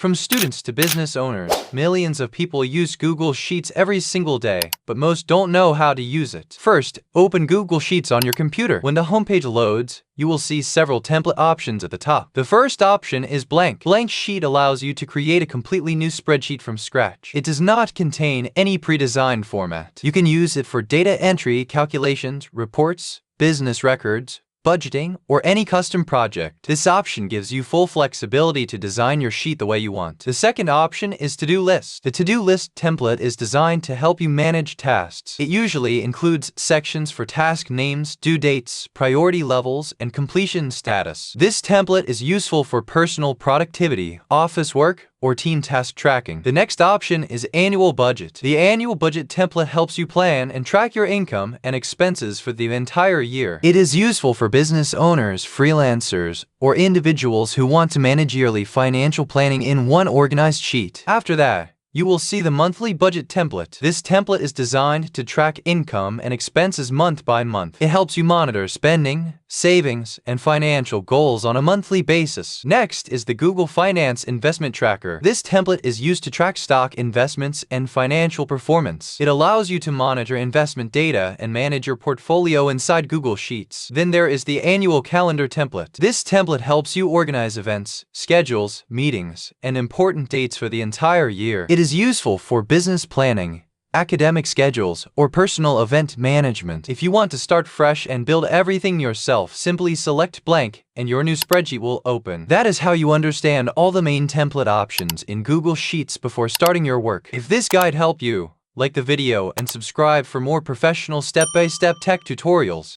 From students to business owners, millions of people use Google Sheets every single day, but most don't know how to use it. First, open Google Sheets on your computer. When the homepage loads, you will see several template options at the top. The first option is blank. Blank sheet allows you to create a completely new spreadsheet from scratch. It does not contain any pre-designed format. You can use it for data entry, calculations, reports, business records, budgeting, or any custom project. This option gives you full flexibility to design your sheet the way you want. The second option is To-Do List. The To-Do List template is designed to help you manage tasks. It usually includes sections for task names, due dates, priority levels, and completion status. This template is useful for personal productivity, office work, or team task tracking. The next option is Annual Budget. The Annual Budget template helps you plan and track your income and expenses for the entire year. It is useful for business owners, freelancers, or individuals who want to manage yearly financial planning in one organized sheet. After that, you will see the Monthly Budget template. This template is designed to track income and expenses month by month. It helps you monitor spending, savings, and financial goals on a monthly basis. Next is the Google Finance Investment Tracker. This template is used to track stock investments and financial performance. It allows you to monitor investment data and manage your portfolio inside Google Sheets. Then there is the Annual Calendar template. This template helps you organize events, schedules, meetings, and important dates for the entire year. It is useful for business planning, academic schedules, or personal event management. If you want to start fresh and build everything yourself, simply select blank and your new spreadsheet will open. That is how you understand all the main template options in Google Sheets before starting your work. If this guide helped you, like the video and subscribe for more professional step-by-step tech tutorials.